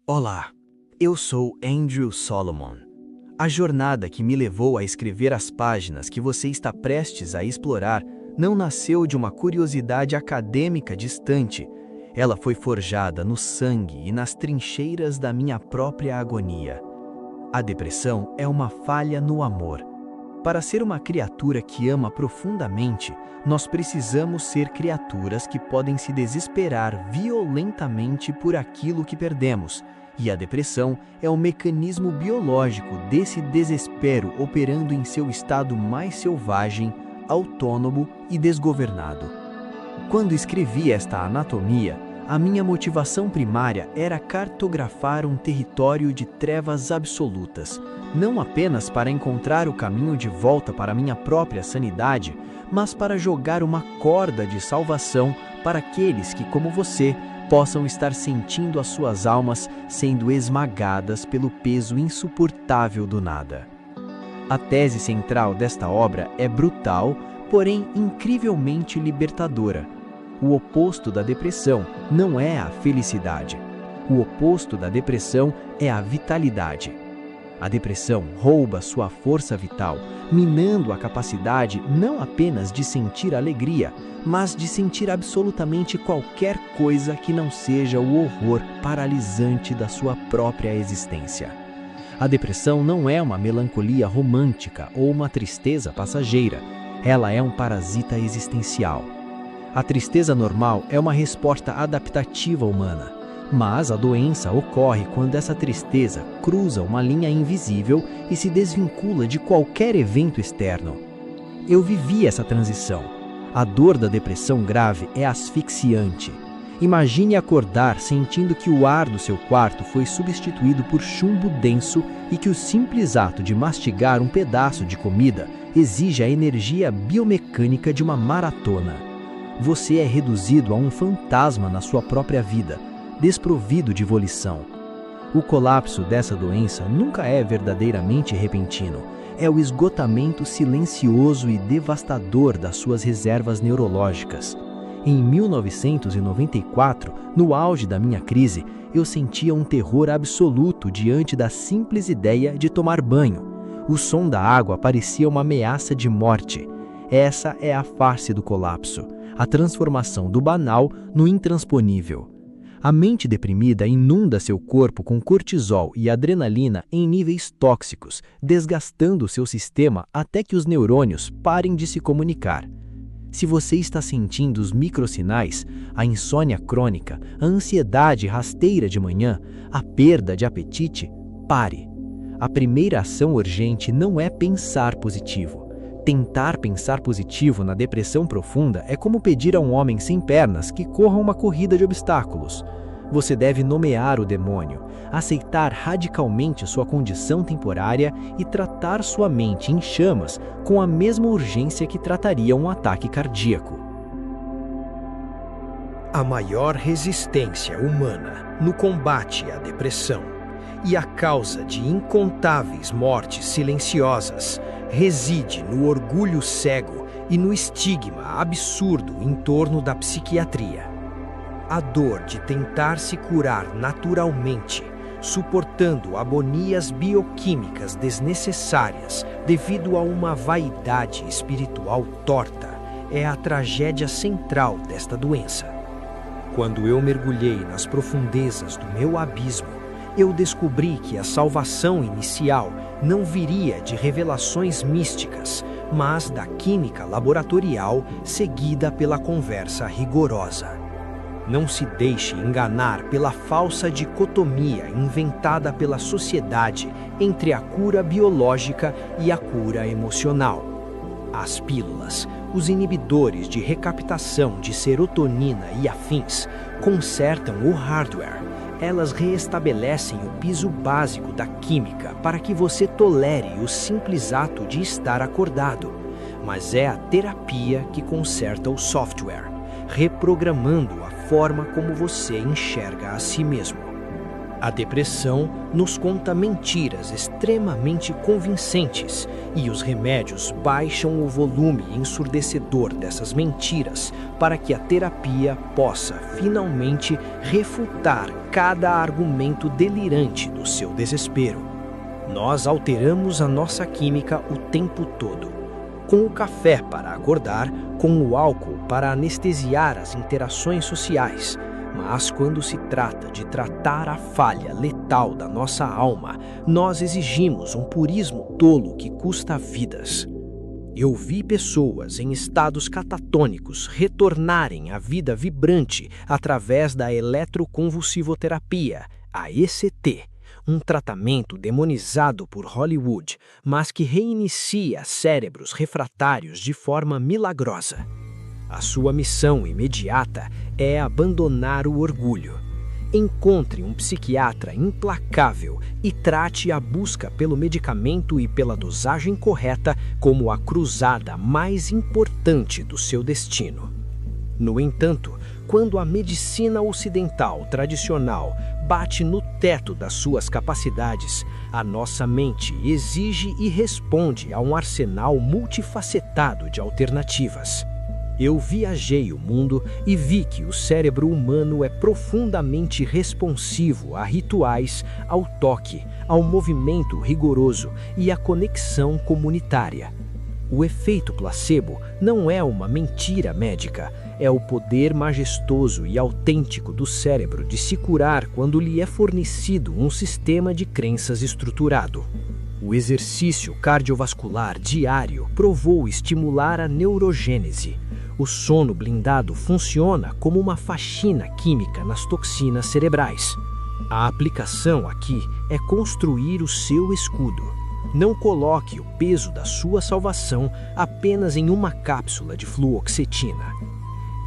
Olá, eu sou Andrew Solomon. A jornada que me levou a escrever as páginas que você está prestes a explorar não nasceu de uma curiosidade acadêmica distante. Ela foi forjada no sangue e nas trincheiras da minha própria agonia. A depressão é uma falha no amor. Para ser uma criatura que ama profundamente, nós precisamos ser criaturas que podem se desesperar violentamente por aquilo que perdemos. E a depressão é o mecanismo biológico desse desespero operando em seu estado mais selvagem, autônomo e desgovernado. Quando escrevi esta anatomia, a minha motivação primária era cartografar um território de trevas absolutas, não apenas para encontrar o caminho de volta para minha própria sanidade, mas para jogar uma corda de salvação para aqueles que, como você, possam estar sentindo as suas almas sendo esmagadas pelo peso insuportável do nada. A tese central desta obra é brutal, porém incrivelmente libertadora. O oposto da depressão não é a felicidade. O oposto da depressão é a vitalidade. A depressão rouba sua força vital, minando a capacidade não apenas de sentir alegria, mas de sentir absolutamente qualquer coisa que não seja o horror paralisante da sua própria existência. A depressão não é uma melancolia romântica ou uma tristeza passageira. Ela é um parasita existencial. A tristeza normal é uma resposta adaptativa humana, mas a doença ocorre quando essa tristeza cruza uma linha invisível e se desvincula de qualquer evento externo. Eu vivi essa transição. A dor da depressão grave é asfixiante. Imagine acordar sentindo que o ar do seu quarto foi substituído por chumbo denso e que o simples ato de mastigar um pedaço de comida exige a energia biomecânica de uma maratona. Você é reduzido a um fantasma na sua própria vida, desprovido de volição. O colapso dessa doença nunca é verdadeiramente repentino. É o esgotamento silencioso e devastador das suas reservas neurológicas. Em 1994, no auge da minha crise, eu sentia um terror absoluto diante da simples ideia de tomar banho. O som da água parecia uma ameaça de morte. Essa é a face do colapso, a transformação do banal no intransponível. A mente deprimida inunda seu corpo com cortisol e adrenalina em níveis tóxicos, desgastando seu sistema até que os neurônios parem de se comunicar. Se você está sentindo os microsinais, a insônia crônica, a ansiedade rasteira de manhã, a perda de apetite, pare. A primeira ação urgente não é pensar positivo. Tentar pensar positivo na depressão profunda é como pedir a um homem sem pernas que corra uma corrida de obstáculos. Você deve nomear o demônio, aceitar radicalmente sua condição temporária e tratar sua mente em chamas com a mesma urgência que trataria um ataque cardíaco. A maior resistência humana no combate à depressão e a causa de incontáveis mortes silenciosas reside no orgulho cego e no estigma absurdo em torno da psiquiatria. A dor de tentar se curar naturalmente, suportando agonias bioquímicas desnecessárias devido a uma vaidade espiritual torta, é a tragédia central desta doença. Quando eu mergulhei nas profundezas do meu abismo, eu descobri que a salvação inicial não viria de revelações místicas, mas da química laboratorial seguida pela conversa rigorosa. Não se deixe enganar pela falsa dicotomia inventada pela sociedade entre a cura biológica e a cura emocional. As pílulas, os inibidores de recaptação de serotonina e afins, consertam o hardware. Elas reestabelecem o piso básico da química para que você tolere o simples ato de estar acordado. Mas é a terapia que conserta o software, reprogramando a forma como você enxerga a si mesmo. A depressão nos conta mentiras extremamente convincentes e os remédios baixam o volume ensurdecedor dessas mentiras para que a terapia possa finalmente refutar cada argumento delirante do seu desespero. Nós alteramos a nossa química o tempo todo, com o café para acordar, com o álcool para anestesiar as interações sociais. Mas quando se trata de tratar a falha letal da nossa alma, nós exigimos um purismo tolo que custa vidas. Eu vi pessoas em estados catatônicos retornarem à vida vibrante através da eletroconvulsivoterapia, a ECT, um tratamento demonizado por Hollywood, mas que reinicia cérebros refratários de forma milagrosa. A sua missão imediata é abandonar o orgulho. Encontre um psiquiatra implacável e trate a busca pelo medicamento e pela dosagem correta como a cruzada mais importante do seu destino. No entanto, quando a medicina ocidental tradicional bate no teto das suas capacidades, a nossa mente exige e responde a um arsenal multifacetado de alternativas. Eu viajei o mundo e vi que o cérebro humano é profundamente responsivo a rituais, ao toque, ao movimento rigoroso e à conexão comunitária. O efeito placebo não é uma mentira médica, é o poder majestoso e autêntico do cérebro de se curar quando lhe é fornecido um sistema de crenças estruturado. O exercício cardiovascular diário provou estimular a neurogênese. O sono blindado funciona como uma faxina química nas toxinas cerebrais. A aplicação aqui é construir o seu escudo. Não coloque o peso da sua salvação apenas em uma cápsula de fluoxetina.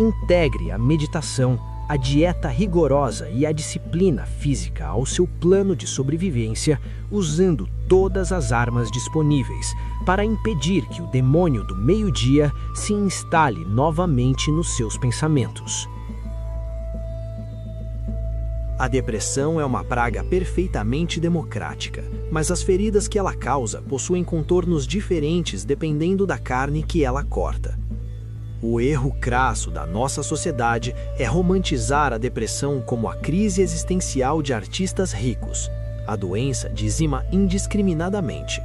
Integre a meditação, a dieta rigorosa e a disciplina física ao seu plano de sobrevivência, usando todas as armas disponíveis para impedir que o demônio do meio-dia se instale novamente nos seus pensamentos. A depressão é uma praga perfeitamente democrática, mas as feridas que ela causa possuem contornos diferentes dependendo da carne que ela corta. O erro crasso da nossa sociedade é romantizar a depressão como a crise existencial de artistas ricos. A doença dizima indiscriminadamente.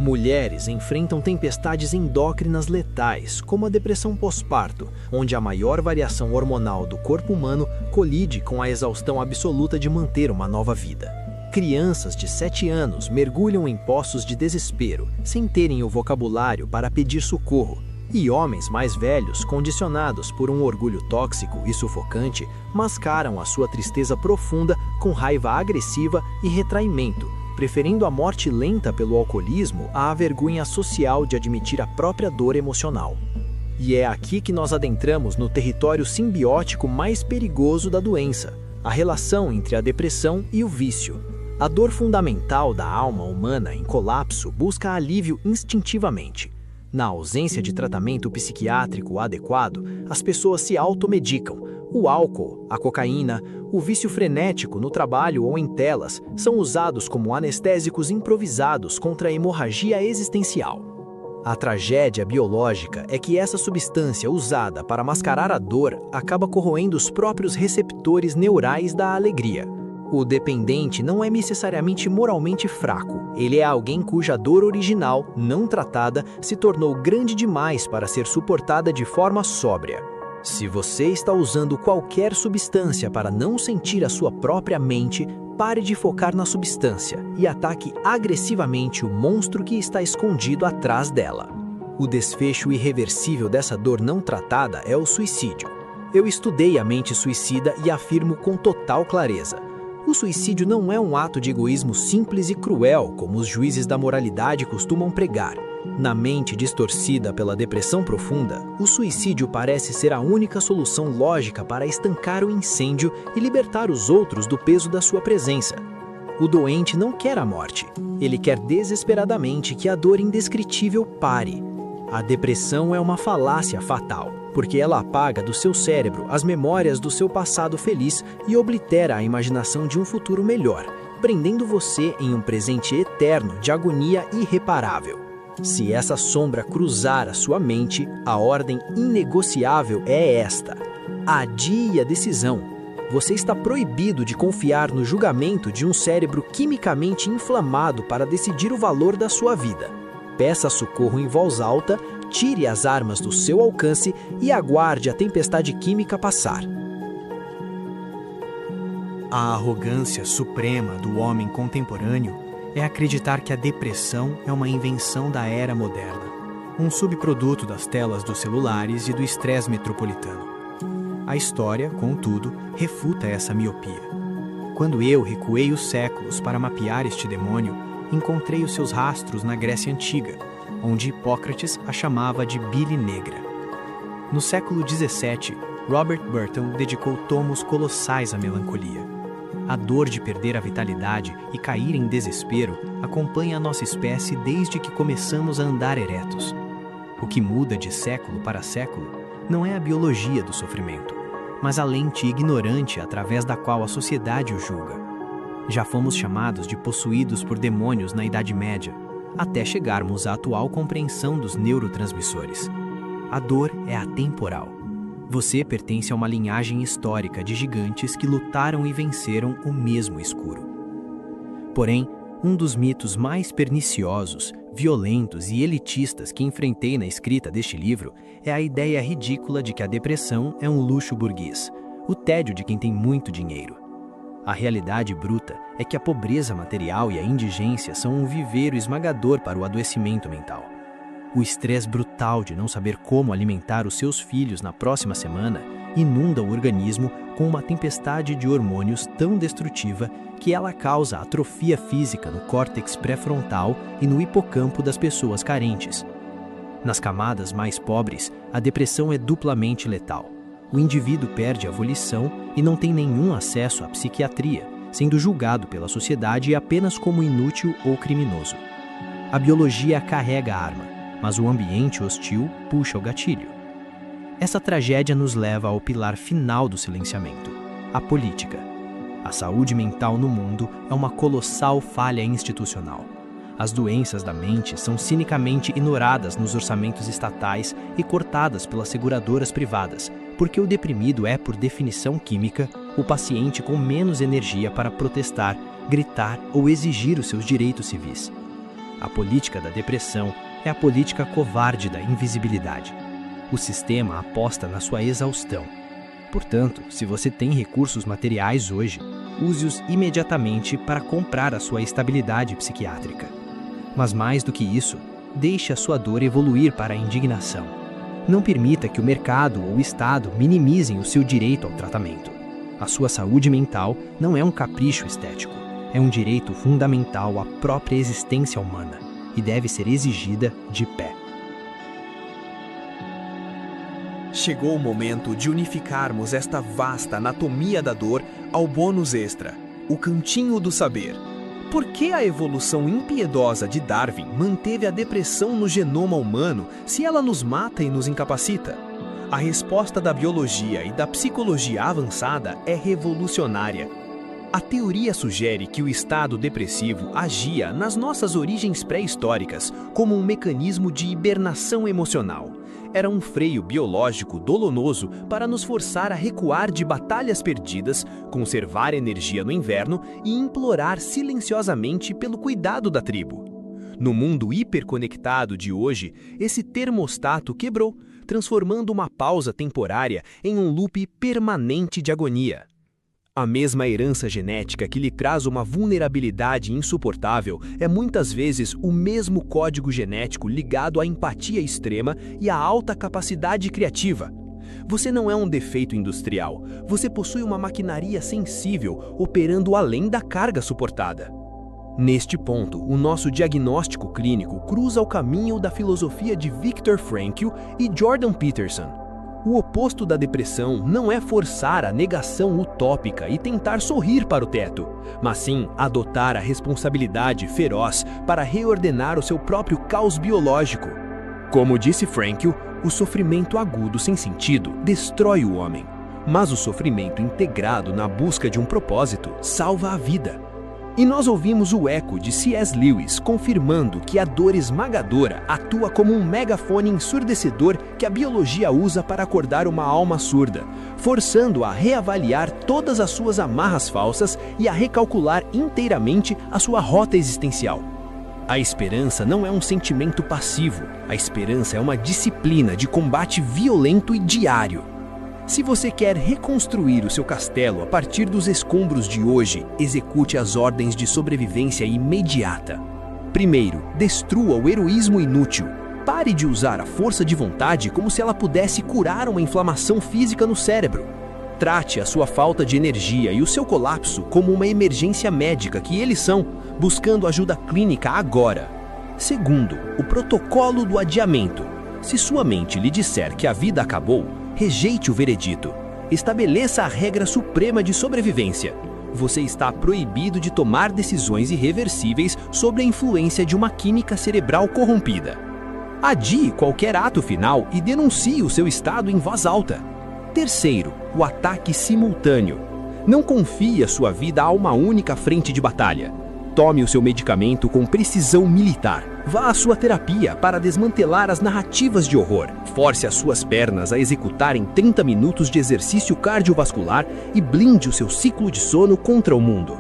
Mulheres enfrentam tempestades endócrinas letais, como a depressão pós-parto, onde a maior variação hormonal do corpo humano colide com a exaustão absoluta de manter uma nova vida. Crianças de 7 anos mergulham em poços de desespero, sem terem o vocabulário para pedir socorro. E homens mais velhos, condicionados por um orgulho tóxico e sufocante, mascaram a sua tristeza profunda com raiva agressiva e retraimento, preferindo a morte lenta pelo alcoolismo à vergonha social de admitir a própria dor emocional. E é aqui que nós adentramos no território simbiótico mais perigoso da doença, a relação entre a depressão e o vício. A dor fundamental da alma humana em colapso busca alívio instintivamente. Na ausência de tratamento psiquiátrico adequado, as pessoas se automedicam. O álcool, a cocaína, o vício frenético no trabalho ou em telas são usados como anestésicos improvisados contra a hemorragia existencial. A tragédia biológica é que essa substância usada para mascarar a dor acaba corroendo os próprios receptores neurais da alegria. O dependente não é necessariamente moralmente fraco, ele é alguém cuja dor original, não tratada, se tornou grande demais para ser suportada de forma sóbria. Se você está usando qualquer substância para não sentir a sua própria mente, pare de focar na substância e ataque agressivamente o monstro que está escondido atrás dela. O desfecho irreversível dessa dor não tratada é o suicídio. Eu estudei a mente suicida e afirmo com total clareza. O suicídio não é um ato de egoísmo simples e cruel, como os juízes da moralidade costumam pregar. Na mente distorcida pela depressão profunda, o suicídio parece ser a única solução lógica para estancar o incêndio e libertar os outros do peso da sua presença. O doente não quer a morte, ele quer desesperadamente que a dor indescritível pare. A depressão é uma falácia fatal. porque ela apaga do seu cérebro as memórias do seu passado feliz e oblitera a imaginação de um futuro melhor, prendendo você em um presente eterno de agonia irreparável. Se essa sombra cruzar a sua mente, a ordem inegociável é esta: adie a decisão. Você está proibido de confiar no julgamento de um cérebro quimicamente inflamado para decidir o valor da sua vida. Peça socorro em voz alta, tire as armas do seu alcance e aguarde a tempestade química passar. A arrogância suprema do homem contemporâneo é acreditar que a depressão é uma invenção da era moderna, um subproduto das telas dos celulares e do estresse metropolitano. A história, contudo, refuta essa miopia. Quando eu recuei os séculos para mapear este demônio, encontrei os seus rastros na Grécia Antiga, onde Hipócrates a chamava de bile negra. No século XVII, Robert Burton dedicou tomos colossais à melancolia. A dor de perder a vitalidade e cair em desespero acompanha a nossa espécie desde que começamos a andar eretos. O que muda de século para século não é a biologia do sofrimento, mas a lente ignorante através da qual a sociedade o julga. Já fomos chamados de possuídos por demônios na Idade Média, até chegarmos à atual compreensão dos neurotransmissores. A dor é atemporal. Você pertence a uma linhagem histórica de gigantes que lutaram e venceram o mesmo escuro. Porém, um dos mitos mais perniciosos, violentos e elitistas que enfrentei na escrita deste livro é a ideia ridícula de que a depressão é um luxo burguês, o tédio de quem tem muito dinheiro. A realidade bruta é que a pobreza material e a indigência são um viveiro esmagador para o adoecimento mental. O estresse brutal de não saber como alimentar os seus filhos na próxima semana inunda o organismo com uma tempestade de hormônios tão destrutiva que ela causa atrofia física no córtex pré-frontal e no hipocampo das pessoas carentes. Nas camadas mais pobres, a depressão é duplamente letal. O indivíduo perde a volição e não tem nenhum acesso à psiquiatria, sendo julgado pela sociedade apenas como inútil ou criminoso. A biologia carrega a arma, mas o ambiente hostil puxa o gatilho. Essa tragédia nos leva ao pilar final do silenciamento, a política. A saúde mental no mundo é uma colossal falha institucional. As doenças da mente são cinicamente ignoradas nos orçamentos estatais e cortadas pelas seguradoras privadas, porque o deprimido é, por definição química, o paciente com menos energia para protestar, gritar ou exigir os seus direitos civis. A política da depressão é a política covarde da invisibilidade. O sistema aposta na sua exaustão. Portanto, se você tem recursos materiais hoje, use-os imediatamente para comprar a sua estabilidade psiquiátrica. Mas mais do que isso, deixe a sua dor evoluir para a indignação. Não permita que o mercado ou o Estado minimizem o seu direito ao tratamento. A sua saúde mental não é um capricho estético, é um direito fundamental à própria existência humana e deve ser exigida de pé. Chegou o momento de unificarmos esta vasta anatomia da dor ao bônus extra, o cantinho do saber. Por que a evolução impiedosa de Darwin manteve a depressão no genoma humano se ela nos mata e nos incapacita? A resposta da biologia e da psicologia avançada é revolucionária. A teoria sugere que o estado depressivo agia nas nossas origens pré-históricas como um mecanismo de hibernação emocional. Era um freio biológico dolonoso para nos forçar a recuar de batalhas perdidas, conservar energia no inverno e implorar silenciosamente pelo cuidado da tribo. No mundo hiperconectado de hoje, esse termostato quebrou, transformando uma pausa temporária em um loop permanente de agonia. A mesma herança genética que lhe traz uma vulnerabilidade insuportável é muitas vezes o mesmo código genético ligado à empatia extrema e à alta capacidade criativa. Você não é um defeito industrial, você possui uma maquinaria sensível operando além da carga suportada. Neste ponto, o nosso diagnóstico clínico cruza o caminho da filosofia de Viktor Frankl e Jordan Peterson. O oposto da depressão não é forçar a negação utópica e tentar sorrir para o teto, mas sim adotar a responsabilidade feroz para reordenar o seu próprio caos biológico. Como disse Frankl, O sofrimento agudo sem sentido destrói o homem, mas o sofrimento integrado na busca de um propósito salva a vida. E nós ouvimos o eco de C.S. Lewis confirmando que a dor esmagadora atua como um megafone ensurdecedor que a biologia usa para acordar uma alma surda, forçando-a a reavaliar todas as suas amarras falsas e a recalcular inteiramente a sua rota existencial. A esperança não é um sentimento passivo, a esperança é uma disciplina de combate violento e diário. Se você quer reconstruir o seu castelo a partir dos escombros de hoje, execute as ordens de sobrevivência imediata. Primeiro, destrua o heroísmo inútil. Pare de usar a força de vontade como se ela pudesse curar uma inflamação física no cérebro. Trate a sua falta de energia e o seu colapso como uma emergência médica que eles são, buscando ajuda clínica agora. Segundo, o protocolo do adiamento. Se sua mente lhe disser que a vida acabou, rejeite o veredito. Estabeleça a regra suprema de sobrevivência. Você está proibido de tomar decisões irreversíveis sob a influência de uma química cerebral corrompida. Adie qualquer ato final e denuncie o seu estado em voz alta. Terceiro, o ataque simultâneo. Não confie a sua vida a uma única frente de batalha. Tome o seu medicamento com precisão militar. Vá à sua terapia para desmantelar as narrativas de horror. Force as suas pernas a executarem 30 minutos de exercício cardiovascular e blinde o seu ciclo de sono contra o mundo.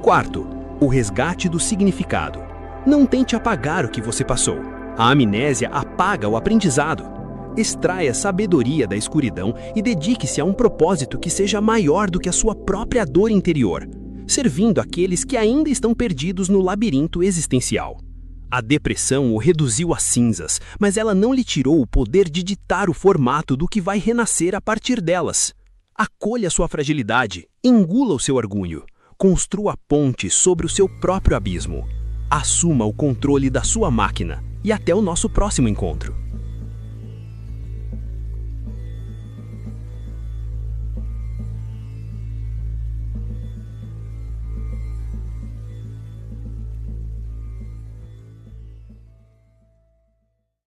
Quarto, o resgate do significado. Não tente apagar o que você passou. A amnésia apaga o aprendizado. Extraia sabedoria da escuridão e dedique-se a um propósito que seja maior do que a sua própria dor interior, servindo aqueles que ainda estão perdidos no labirinto existencial. A depressão o reduziu a cinzas, mas ela não lhe tirou o poder de ditar o formato do que vai renascer a partir delas. Acolha sua fragilidade, engula o seu orgulho, construa pontes sobre o seu próprio abismo. Assuma o controle da sua máquina e até o nosso próximo encontro.